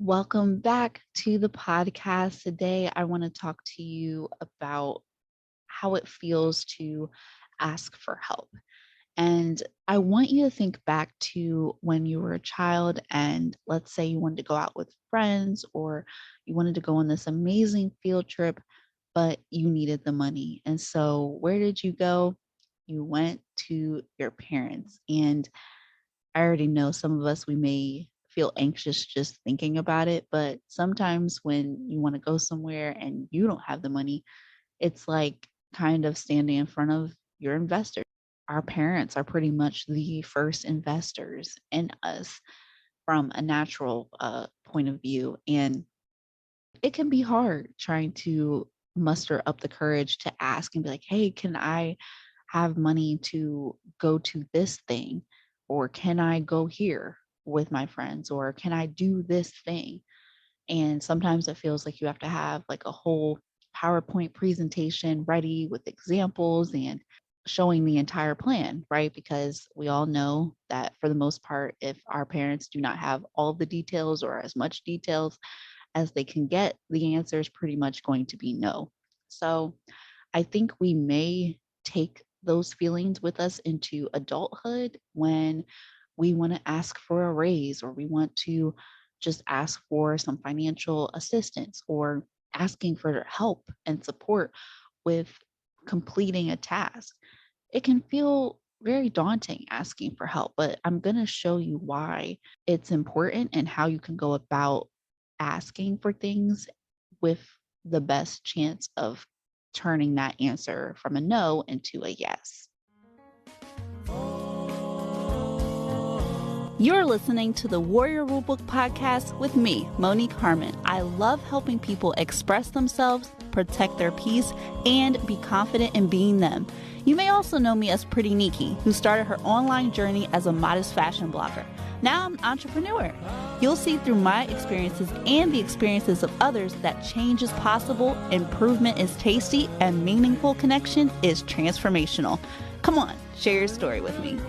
Welcome back to the podcast. Today, I want to talk to you about how it feels to ask for help. And I want you to think back to when you were a child, and let's say you wanted to go out with friends or you wanted to go on this amazing field trip, but you needed the money. And so, where did you go? You went to your parents. And I already know some of us, we may feel anxious just thinking about it, but sometimes when you want to go somewhere and you don't have the money, it's like kind of standing in front of your investors. Our parents are pretty much the first investors in us from a natural point of view. And it can be hard trying to muster up the courage to ask and be like, hey, can I have money to go to this thing? Or can I go here with my friends? Or can I do this thing? And sometimes it feels like you have to have like a whole PowerPoint presentation ready with examples and showing the entire plan, right? Because we all know that for the most part, if our parents do not have all the details or as much details as they can get, the answer is pretty much going to be no. So I think we may take those feelings with us into adulthood when we want to ask for a raise or we want to just ask for some financial assistance or asking for help and support with completing a task. It can feel very daunting asking for help, but I'm going to show you why it's important and how you can go about asking for things with the best chance of turning that answer from a no into a yes. You're listening to the Warrior Rulebook podcast with me, Monique Harmon. I love helping people express themselves, protect their peace, and be confident in being them. You may also know me as Pretty Nikki, who started her online journey as a modest fashion blogger. Now I'm an entrepreneur. You'll see through my experiences and the experiences of others that change is possible, improvement is tasty, and meaningful connection is transformational. Come on, share your story with me.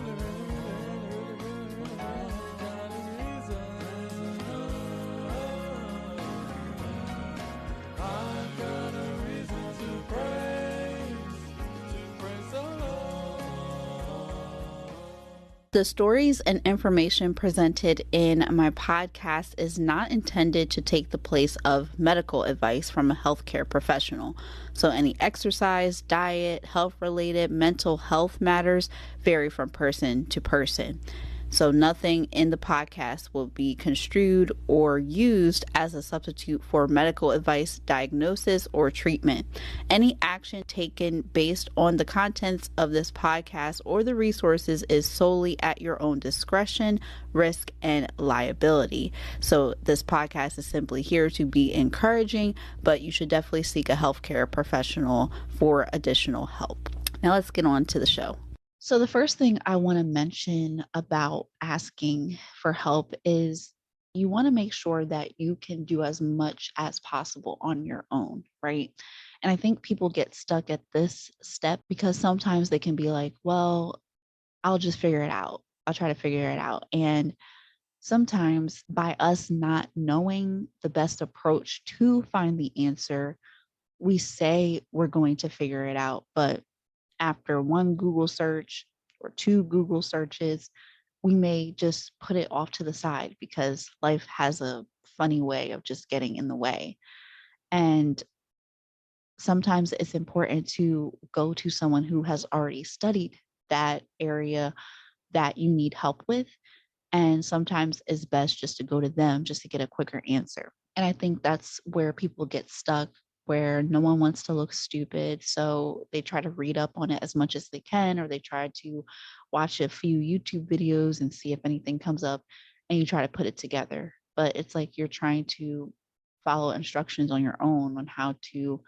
The stories and information presented in my podcast is not intended to take the place of medical advice from a healthcare professional. So, any exercise, diet, health related, mental health matters vary from person to person. So, nothing in the podcast will be construed or used as a substitute for medical advice, diagnosis, or treatment. Any action taken based on the contents of this podcast or the resources is solely at your own discretion, risk, and liability. So, this podcast is simply here to be encouraging, but you should definitely seek a healthcare professional for additional help. Now, let's get on to the show. So, the first thing I want to mention about asking for help is you want to make sure that you can do as much as possible on your own, right? And I think people get stuck at this step because sometimes they can be like, well, I'll just figure it out. I'll try to figure it out. And sometimes by us not knowing the best approach to find the answer, we say we're going to figure it out. But after one Google search or two Google searches, we may just put it off to the side because life has a funny way of just getting in the way. And sometimes it's important to go to someone who has already studied that area that you need help with. And sometimes it's best just to go to them just to get a quicker answer. And I think that's where people get stuck, where no one wants to look stupid. So they try to read up on it as much as they can, or they try to watch a few YouTube videos and see if anything comes up and you try to put it together. But it's like you're trying to follow instructions on your own on how to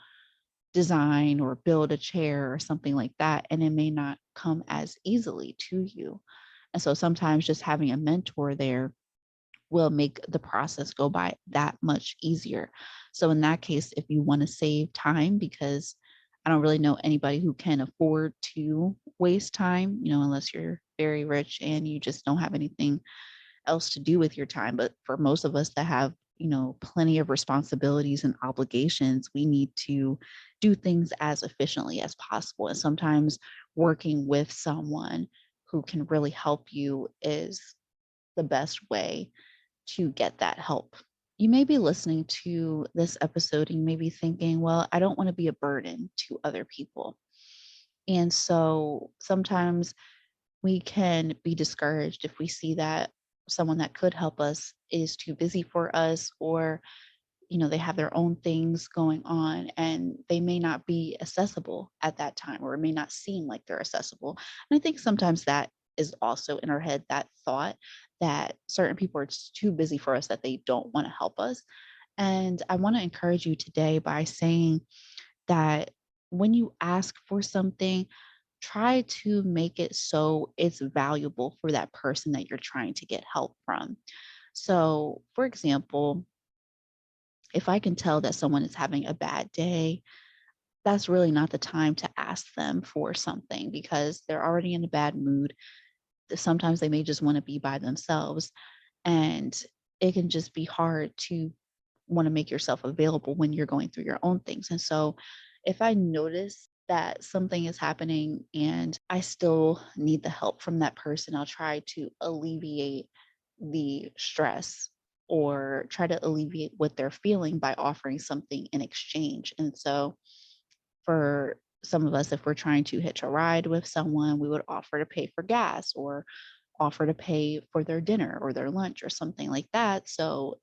design or build a chair or something like that. And it may not come as easily to you. And so sometimes just having a mentor there will make the process go by that much easier. So in that case, if you want to save time, because I don't really know anybody who can afford to waste time, unless you're very rich and you just don't have anything else to do with your time. But for most of us that have plenty of responsibilities and obligations, we need to do things as efficiently as possible. And sometimes working with someone who can really help you is the best way to get that help. You may be listening to this episode and you may be thinking, well, I don't want to be a burden to other people. And so sometimes we can be discouraged if we see that someone that could help us is too busy for us, or they have their own things going on and they may not be accessible at that time, or it may not seem like they're accessible. And I think sometimes that is also in our head, that thought that certain people are just too busy for us, that they don't want to help us. And I want to encourage you today by saying that when you ask for something, try to make it so it's valuable for that person that you're trying to get help from. So, for example, if I can tell that someone is having a bad day, that's really not the time to ask them for something because they're already in a bad mood. Sometimes they may just want to be by themselves, and it can just be hard to want to make yourself available when you're going through your own things. And so, if I notice that something is happening and I still need the help from that person, I'll try to alleviate the stress or try to alleviate what they're feeling by offering something in exchange. And so, for some of us, if we're trying to hitch a ride with someone, we would offer to pay for gas or offer to pay for their dinner or their lunch or something like that. So,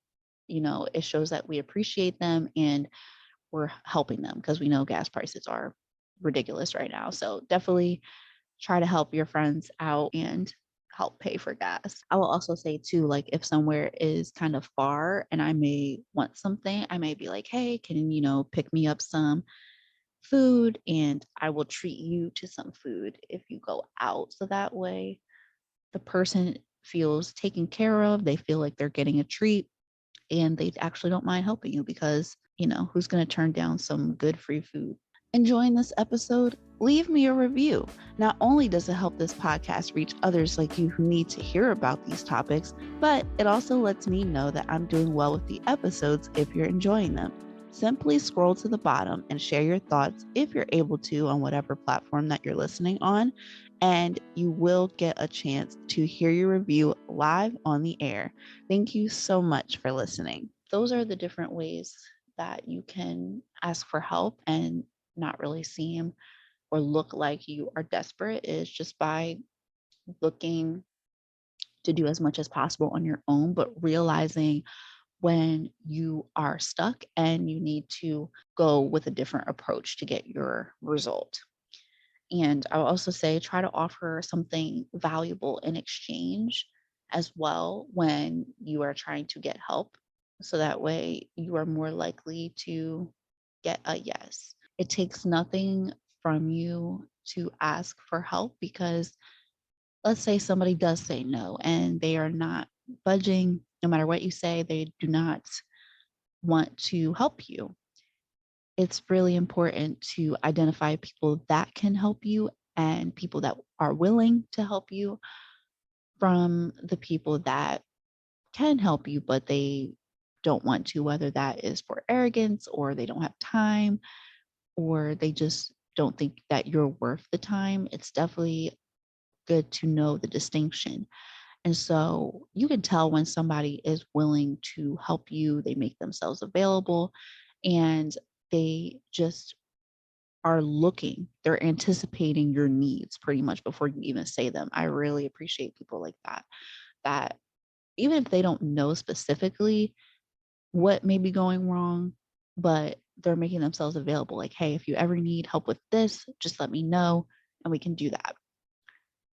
it shows that we appreciate them and we're helping them, because we know gas prices are ridiculous right now. So definitely try to help your friends out and help pay for gas. I will also say too, like if somewhere is kind of far and I may want something, I may be like, hey, can pick me up some food and I will treat you to some food if you go out. So that way the person feels taken care of, they feel like they're getting a treat, and they actually don't mind helping you because, who's going to turn down some good free food? Enjoying this episode? Leave me a review. Not only does it help this podcast reach others like you who need to hear about these topics, but it also lets me know that I'm doing well with the episodes if you're enjoying them. Simply scroll to the bottom and share your thoughts if you're able to on whatever platform that you're listening on, and you will get a chance to hear your review live on the air. Thank you so much for listening. Those are the different ways that you can ask for help and not really seem or look like you are desperate, is just by looking to do as much as possible on your own, but realizing when you are stuck and you need to go with a different approach to get your result. And I will also say try to offer something valuable in exchange as well when you are trying to get help. So that way you are more likely to get a yes. It takes nothing from you to ask for help, because let's say somebody does say no and they are not budging. No matter what you say, they do not want to help you. It's really important to identify people that can help you and people that are willing to help you from the people that can help you, but they don't want to, whether that is for arrogance or they don't have time or they just don't think that you're worth the time. It's definitely good to know the distinction. And so you can tell when somebody is willing to help you, they make themselves available, and they just are looking, they're anticipating your needs pretty much before you even say them. I really appreciate people like that, that even if they don't know specifically what may be going wrong, but they're making themselves available. Like, hey, if you ever need help with this, just let me know and we can do that.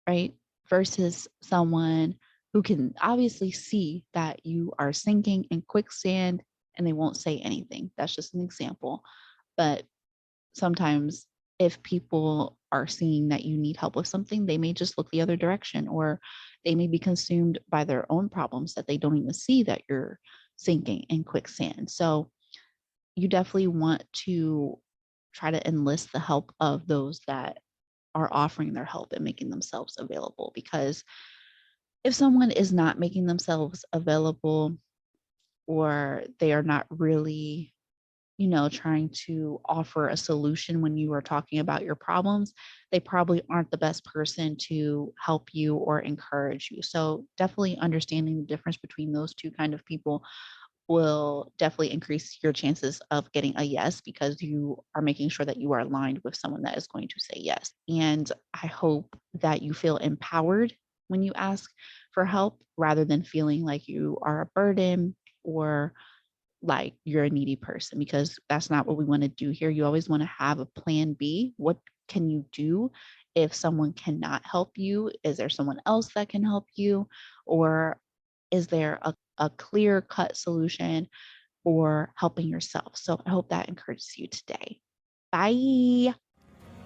Right? Versus someone who can obviously see that you are sinking in quicksand and they won't say anything. That's just an example. But sometimes if people are seeing that you need help with something, they may just look the other direction, or they may be consumed by their own problems that they don't even see that you're sinking in quicksand. So you definitely want to try to enlist the help of those that are offering their help and making themselves available. Because if someone is not making themselves available, or they are not really, trying to offer a solution when you are talking about your problems, they probably aren't the best person to help you or encourage you. So definitely understanding the difference between those two kind of people will definitely increase your chances of getting a yes, because you are making sure that you are aligned with someone that is going to say yes. And I hope that you feel empowered when you ask for help rather than feeling like you are a burden or like you're a needy person, because that's not what we want to do here. You always want to have a plan B. What can you do if someone cannot help you? Is there someone else that can help you? Or is there a clear cut solution for helping yourself? So I hope that encourages you today. Bye.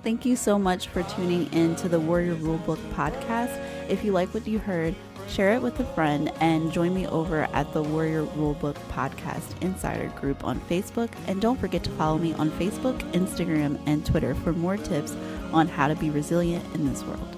Thank you so much for tuning in to the Warrior Rulebook podcast. If you like what you heard, share it with a friend and join me over at the Warrior Rulebook Podcast Insider group on Facebook. And don't forget to follow me on Facebook, Instagram, and Twitter for more tips on how to be resilient in this world.